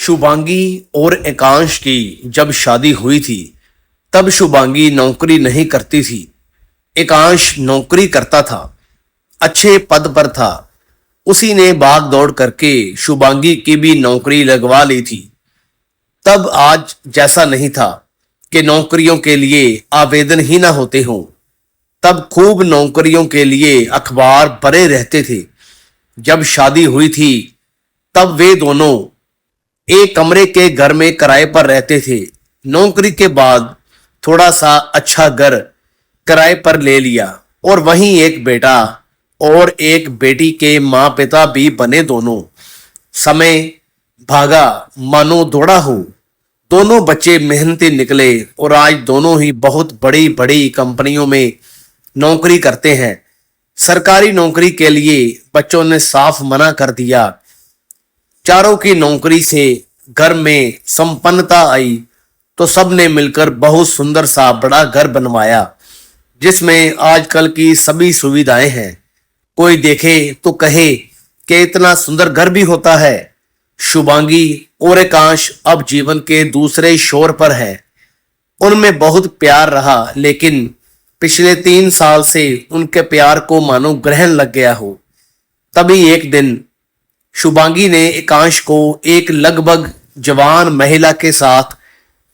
शुभांगी और एकांश की जब शादी हुई थी तब शुभांगी नौकरी नहीं करती थी। एकांश नौकरी करता था, अच्छे पद पर था। उसी ने भाग दौड़ करके शुभांगी की भी नौकरी लगवा ली थी। तब आज जैसा नहीं था कि नौकरियों के लिए आवेदन ही ना होते हों। तब खूब नौकरियों के लिए अखबार भरे रहते थे। जब शादी हुई थी तब वे दोनों एक कमरे के घर में किराए पर रहते थे। नौकरी के बाद थोड़ा सा अच्छा घर किराए पर ले लिया और वहीं एक बेटा और एक बेटी के माँ पिता भी बने। दोनों समय भागा मानो दौड़ा हो। दोनों बच्चे मेहनती निकले और आज दोनों ही बहुत बड़ी बड़ी कंपनियों में नौकरी करते हैं। सरकारी नौकरी के लिए बच्चों ने साफ मना कर दिया। चारों की नौकरी से घर में संपन्नता आई तो सबने मिलकर बहुत सुंदर सा बड़ा घर बनवाया जिसमें आजकल की सभी सुविधाएं हैं। कोई देखे तो कहे कि इतना सुंदर घर भी होता है। शुभांगी और एकांश अब जीवन के दूसरे छोर पर है। उनमें बहुत प्यार रहा, लेकिन पिछले 3 साल से उनके प्यार को मानो ग्रहण लग गया हो। तभी एक दिन शुभांगी ने एकांश को एक लगभग जवान महिला के साथ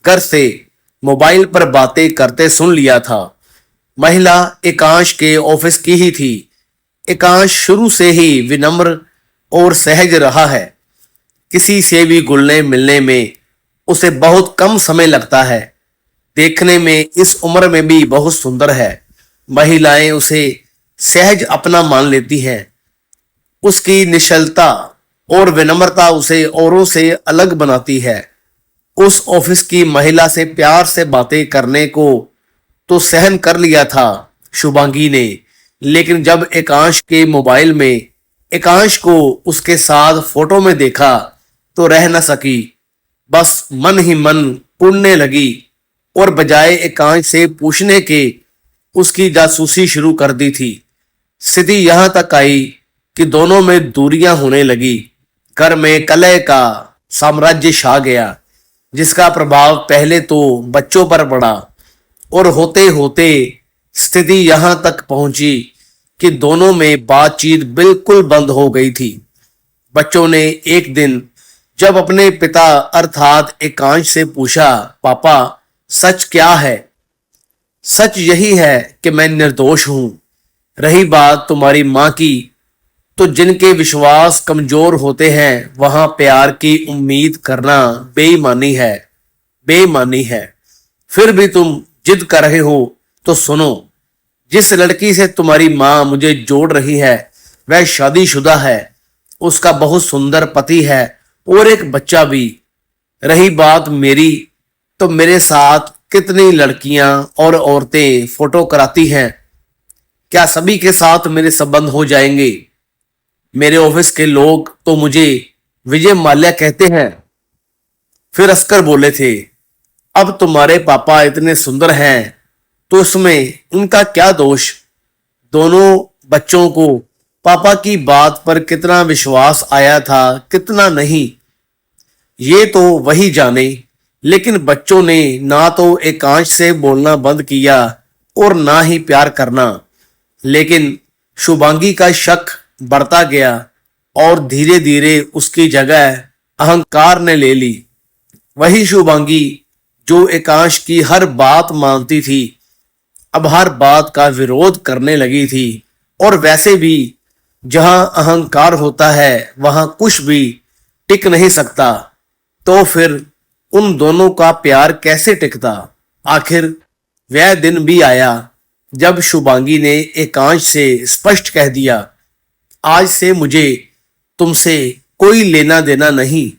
घर से मोबाइल पर बातें करते सुन लिया था। महिला एकांश के ऑफिस की ही थी। एकांश शुरू से ही विनम्र और सहज रहा है। किसी से भी घुलने मिलने में उसे बहुत कम समय लगता है। देखने में इस उम्र में भी बहुत सुंदर है। महिलाएं उसे सहज अपना मान लेती हैं। उसकी निश्चलता और विनम्रता उसे औरों से अलग बनाती है। उस ऑफिस की महिला से प्यार से बातें करने को तो सहन कर लिया था शुभांगी ने, लेकिन जब एकांश के मोबाइल में एकांश को उसके साथ फोटो में देखा तो रह न सकी। बस मन ही मन कुढ़ने लगी और बजाय एकांश से पूछने के उसकी जासूसी शुरू कर दी थी। स्थिति यहां तक आई कि दोनों में दूरियां होने लगी। घर में कलह का साम्राज्य छा गया जिसका प्रभाव पहले तो बच्चों पर पड़ा और होते होते स्थिति यहां तक पहुंची कि दोनों में बातचीत बिल्कुल बंद हो गई थी। बच्चों ने एक दिन जब अपने पिता अर्थात एकांश से पूछा, पापा सच क्या है? सच यही है कि मैं निर्दोष हूं। रही बात तुम्हारी मां की, तो जिनके विश्वास कमजोर होते हैं वहां प्यार की उम्मीद करना बेईमानी है। फिर भी तुम जिद कर रहे हो तो सुनो। जिस लड़की से तुम्हारी मां मुझे जोड़ रही है वह शादीशुदा है। उसका बहुत सुंदर पति है और एक बच्चा भी। रही बात मेरी, तो मेरे साथ कितनी लड़कियां और औरतें फोटो कराती हैं। क्या सभी के साथ मेरे संबंध हो जाएंगे? मेरे ऑफिस के लोग तो मुझे विजय माल्या कहते हैं। फिर अस्कर बोले थे, अब तुम्हारे पापा इतने सुंदर हैं तो उसमें उनका क्या दोष? दोनों बच्चों को पापा की बात पर कितना विश्वास आया था, कितना नहीं, ये तो वही जाने। लेकिन बच्चों ने ना तो एकांश से बोलना बंद किया और ना ही प्यार करना। लेकिन शुभांगी का शक बढ़ता गया और धीरे धीरे उसकी जगह अहंकार ने ले ली। वही शुभांगी जो एकांश की हर बात मानती थी अब हर बात का विरोध करने लगी थी। और वैसे भी जहां अहंकार होता है वहां कुछ भी टिक नहीं सकता। तो फिर उन दोनों का प्यार कैसे टिकता? आखिर वह दिन भी आया जब शुभांगी ने एकांश से स्पष्ट कह दिया, आज से मुझे तुमसे कोई लेना देना नहीं।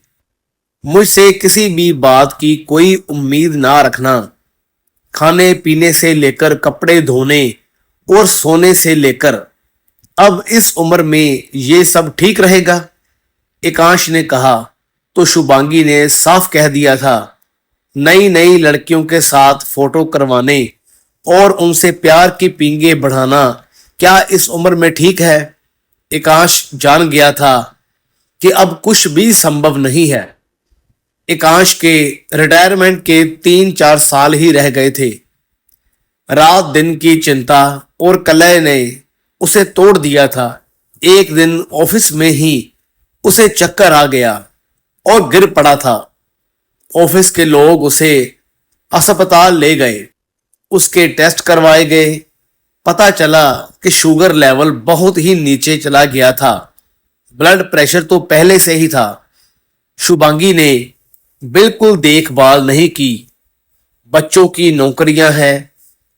मुझसे किसी भी बात की कोई उम्मीद ना रखना। खाने पीने से लेकर कपड़े धोने और सोने से लेकर, अब इस उम्र में ये सब ठीक रहेगा? एकांश ने कहा तो शुभांगी ने साफ कह दिया था, नई नई लड़कियों के साथ फोटो करवाने और उनसे प्यार की पींगे बढ़ाना क्या इस उम्र में ठीक है? एकांश जान गया था कि अब कुछ भी संभव नहीं है। एकांश के रिटायरमेंट के 3-4 साल ही रह गए थे। रात दिन की चिंता और कलह ने उसे तोड़ दिया था। एक दिन ऑफिस में ही उसे चक्कर आ गया और गिर पड़ा था। ऑफिस के लोग उसे अस्पताल ले गए। उसके टेस्ट करवाए गए। पता चला कि शुगर लेवल बहुत ही नीचे चला गया था। ब्लड प्रेशर तो पहले से ही था। शुभांगी ने बिल्कुल देखभाल नहीं की। बच्चों की नौकरियां हैं,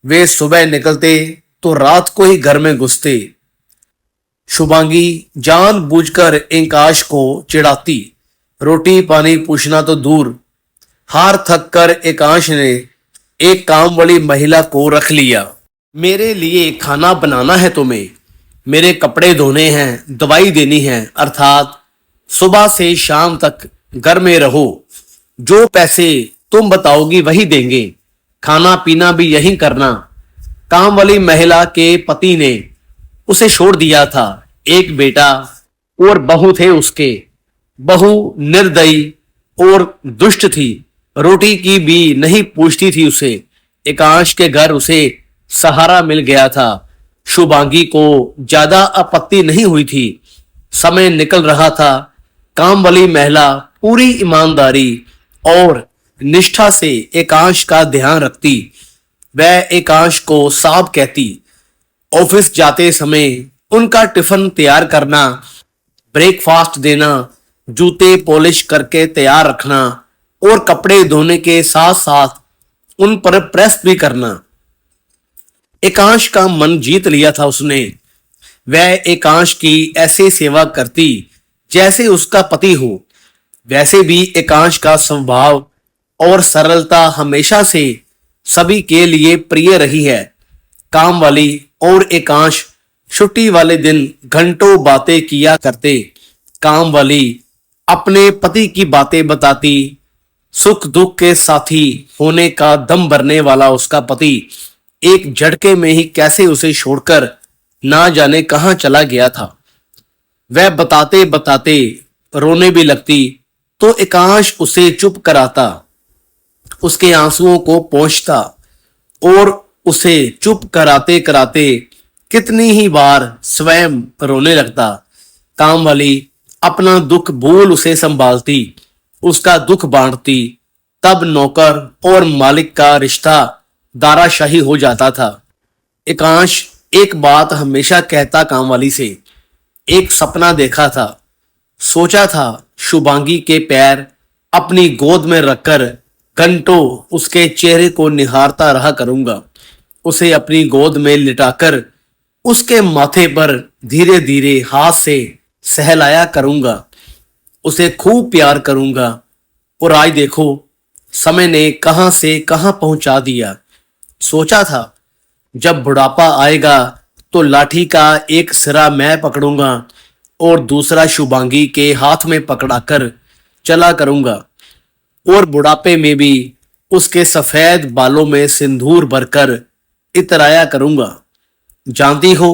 वे सुबह निकलते तो रात को ही घर में घुसते। शुभांगी जानबूझकर एकांश को चिढ़ाती, रोटी पानी पूछना तो दूर। हार थक कर एकांश ने एक काम वाली महिला को रख लिया। मेरे लिए खाना बनाना है तुम्हें, मेरे कपड़े धोने हैं, दवाई देनी है, अर्थात सुबह से शाम तक घर में रहो। जो पैसे तुम बताओगी वही देंगे, खाना पीना भी यही करना। काम वाली महिला के पति ने उसे छोड़ दिया था। एक बेटा और बहू थे उसके। बहू निर्दयी और दुष्ट थी, रोटी की भी नहीं पूछती थी उसे। एकांश के घर उसे सहारा मिल गया था। शुभांगी को ज्यादा आपत्ति नहीं हुई थी। समय निकल रहा था। काम वाली महिला पूरी ईमानदारी और निष्ठा से एकांश का ध्यान रखती। वह एकांश को साहब कहती। ऑफिस जाते समय उनका टिफिन तैयार करना, ब्रेकफास्ट देना, जूते पॉलिश करके तैयार रखना और कपड़े धोने के साथ साथ उन पर प्रेस भी करना। एकांश का मन जीत लिया था उसने। वह एकांश की ऐसे सेवा करती जैसे उसका पति हो। वैसे भी एकांश का स्वभाव और सरलता हमेशा से सभी के लिए प्रिय रही है। काम वाली और एकांश छुट्टी वाले दिन घंटों बातें किया करते। काम वाली अपने पति की बातें बताती। सुख दुख के साथी होने का दम भरने वाला उसका पति एक झटके में ही कैसे उसे छोड़कर ना जाने कहां चला गया था। वह बताते बताते रोने भी लगती तो एकांश उसे चुप कराता, उसके आंसुओं को पोंछता और उसे चुप कराते कराते कितनी ही बार स्वयं रोने लगता। काम वाली अपना दुख भूल उसे संभालती, उसका दुख बांटती। तब नौकर और मालिक का रिश्ता दाराशाही हो जाता था। एकांश एक बात हमेशा कहता काम वाली से। एक सपना देखा था। सोचा था शुभांगी के पैर अपनी गोद में रखकर घंटों उसके चेहरे को निहारता रहा करूंगा। उसे अपनी गोद में लिटाकर उसके माथे पर धीरे धीरे हाथ से सहलाया करूंगा। उसे खूब प्यार करूंगा। और आज देखो समय ने कहां से कहां पहुंचा दिया। सोचा था जब बुढ़ापा आएगा तो लाठी का एक सिरा मैं पकड़ूंगा और दूसरा शुभांगी के हाथ में पकड़ाकर चला करूंगा और बुढ़ापे में भी उसके सफेद बालों में सिंदूर भरकर इतराया करूंगा। जानती हो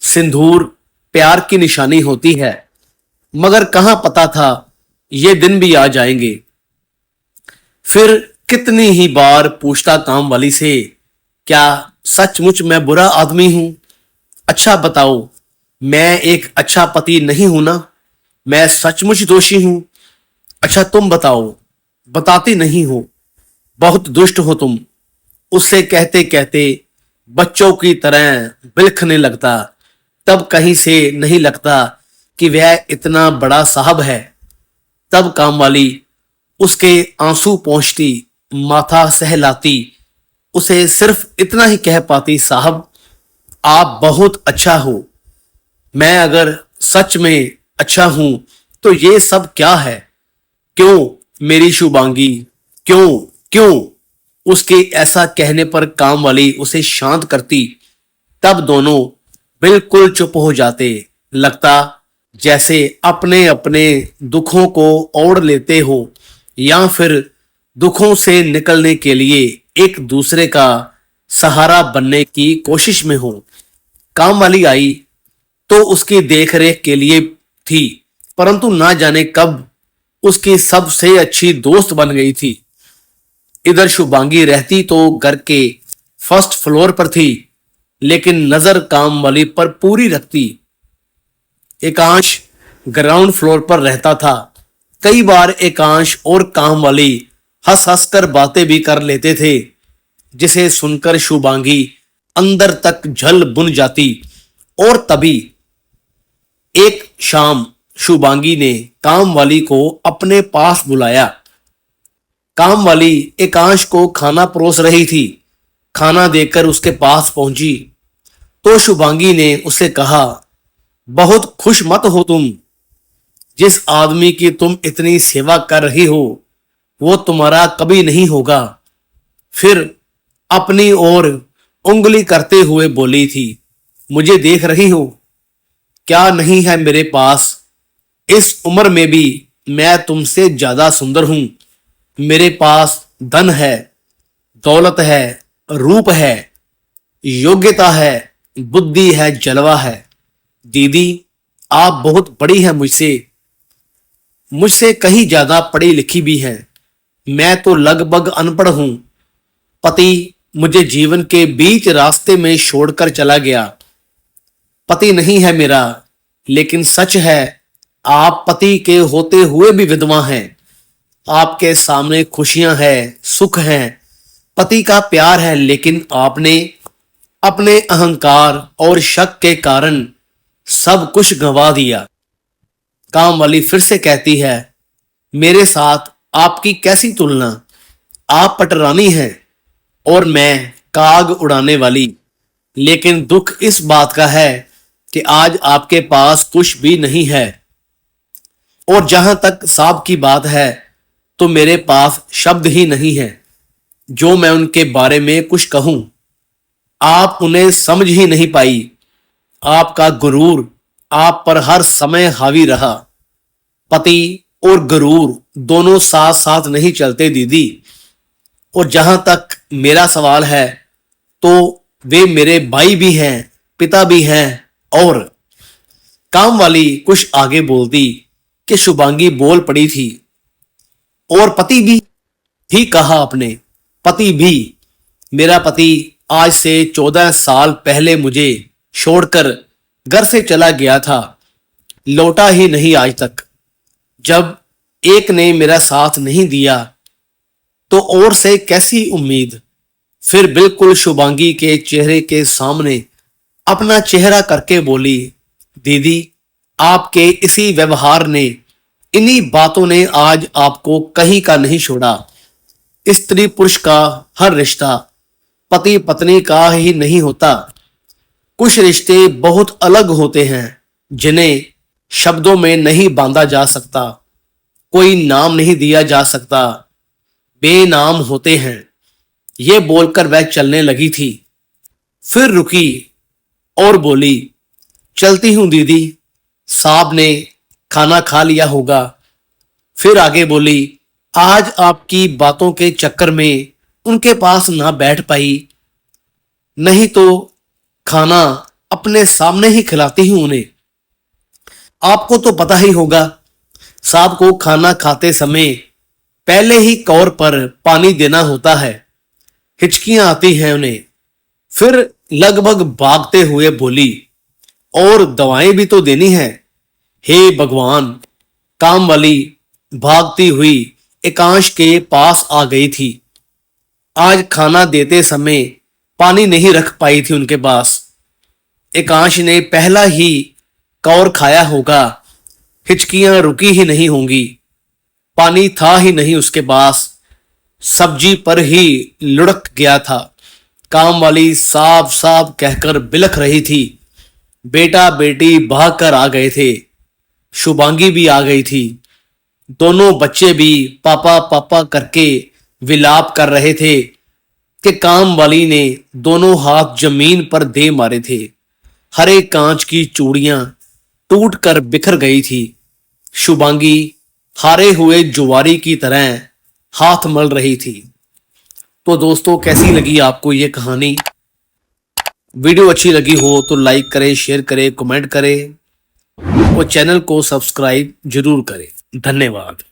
सिंदूर प्यार की निशानी होती है, मगर कहां पता था ये दिन भी आ जाएंगे। फिर कितनी ही बार पूछता काम वाली से, क्या सचमुच मैं बुरा आदमी हूं? अच्छा बताओ, मैं एक अच्छा पति नहीं हूं ना? मैं सचमुच दोषी हूं? अच्छा तुम बताओ। बताती नहीं हो, बहुत दुष्ट हो तुम। उससे कहते कहते बच्चों की तरह बिलखने लगता। तब कहीं से नहीं लगता कि वह इतना बड़ा साहब है। तब काम वाली उसके आंसू पोंछती, माथा सहलाती। उसे सिर्फ इतना ही कह पाती, साहब आप बहुत अच्छा हो। मैं अगर सच में अच्छा हूं तो ये सब क्या है? क्यों मेरी शुभांगी, क्यों क्यों? उसके ऐसा कहने पर काम वाली उसे शांत करती। तब दोनों बिल्कुल चुप हो जाते। लगता जैसे अपने अपने दुखों को ओढ़ लेते हो या फिर दुखों से निकलने के लिए एक दूसरे का सहारा बनने की कोशिश में हो। काम वाली आई तो उसकी देखरेख के लिए थी, परंतु ना जाने कब उसकी सबसे अच्छी दोस्त बन गई थी। इधर शुभांगी रहती तो घर के फर्स्ट फ्लोर पर थी, लेकिन नजर काम वाली पर पूरी रखती। एकांश ग्राउंड फ्लोर पर रहता था। कई बार एकांश और काम वाली हंस हंस कर बातें भी कर लेते थे, जिसे सुनकर शुभांगी अंदर तक झल बुन जाती। और तभी एक शाम शुभांगी ने काम वाली को अपने पास बुलाया। काम वाली एकांश को खाना परोस रही थी। खाना देकर उसके पास पहुंची तो शुभांगी ने उसे कहा, बहुत खुश मत हो तुम। जिस आदमी की तुम इतनी सेवा कर रही हो वो तुम्हारा कभी नहीं होगा। फिर अपनी ओर उंगली करते हुए बोली थी, मुझे देख रही हो क्या नहीं है मेरे पास। इस उम्र में भी मैं तुमसे ज्यादा सुंदर हूं। मेरे पास धन है, दौलत है, रूप है, योग्यता है, बुद्धि है, जलवा है। दीदी आप बहुत बड़ी हैं मुझसे मुझसे कहीं ज्यादा पढ़ी लिखी भी हैं। मैं तो लगभग अनपढ़ हूं। पति मुझे जीवन के बीच रास्ते में छोड़कर चला गया। पति नहीं है मेरा, लेकिन सच है आप पति के होते हुए भी विधवा हैं। आपके सामने खुशियां हैं, सुख हैं, पति का प्यार है, लेकिन आपने अपने अहंकार और शक के कारण सब कुछ गंवा दिया। काम वाली फिर से कहती है, मेरे साथ आपकी कैसी तुलना। आप पटरानी हैं और मैं काग उड़ाने वाली। लेकिन दुख इस बात का है कि आज आपके पास कुछ भी नहीं है। और जहां तक साहब की बात है तो मेरे पास शब्द ही नहीं है जो मैं उनके बारे में कुछ कहूं। आप उन्हें समझ ही नहीं पाई। आपका गुरूर आप पर हर समय हावी रहा। पति और गुरूर दोनों साथ साथ नहीं चलते दीदी। और जहां तक मेरा सवाल है तो वे मेरे भाई भी हैं, पिता भी हैं। और काम वाली कुछ आगे बोलती कि शुभांगी बोल पड़ी थी, और पति भी। ठीक कहा आपने, पति भी। मेरा पति आज से 14 साल पहले मुझे छोड़कर घर से चला गया था, लौटा ही नहीं आज तक। जब एक ने मेरा साथ नहीं दिया तो और से कैसी उम्मीद। फिर बिल्कुल शुभांगी के चेहरे के सामने अपना चेहरा करके बोली, दीदी आपके इसी व्यवहार ने, इन्हीं बातों ने आज आपको कहीं का नहीं छोड़ा। स्त्री पुरुष का हर रिश्ता पति पत्नी का ही नहीं होता। कुछ रिश्ते बहुत अलग होते हैं जिन्हें शब्दों में नहीं बांधा जा सकता, कोई नाम नहीं दिया जा सकता, बेनाम होते हैं। ये बोलकर वह चलने लगी थी। फिर रुकी और बोली, चलती हूं दीदी, साहब ने खाना खा लिया होगा। फिर आगे बोली, आज आपकी बातों के चक्कर में उनके पास ना बैठ पाई, नहीं तो खाना अपने सामने ही खिलाती हूं उन्हें। आपको तो पता ही होगा, साहब को खाना खाते समय पहले ही कौर पर पानी देना होता है। हिचकियां आती हैं उन्हें। फिर लगभग भागते हुए बोली, और दवाएं भी तो देनी है। हे भगवान। काम वाली भागती हुई एकांश के पास आ गई थी। आज खाना देते समय पानी नहीं रख पाई थी उनके पास। एकांश ने पहला ही कौर खाया होगा, हिचकियां रुकी ही नहीं होंगी। पानी था ही नहीं उसके पास, सब्जी पर ही लुढ़क गया था। काम वाली साफ साफ कहकर बिलख रही थी। बेटा बेटी भागकर आ गए थे। शुभांगी भी आ गई थी। दोनों बच्चे भी पापा पापा करके विलाप कर रहे थे कि काम वाली ने दोनों हाथ जमीन पर दे मारे थे। हरे कांच की चूड़ियां टूट कर बिखर गई थी। शुभांगी हारे हुए जुआरी की तरह हाथ मल रही थी। तो दोस्तों, कैसी लगी आपको ये कहानी? वीडियो अच्छी लगी हो तो लाइक करें, शेयर करें, कमेंट करें और चैनल को सब्सक्राइब जरूर करें। धन्यवाद।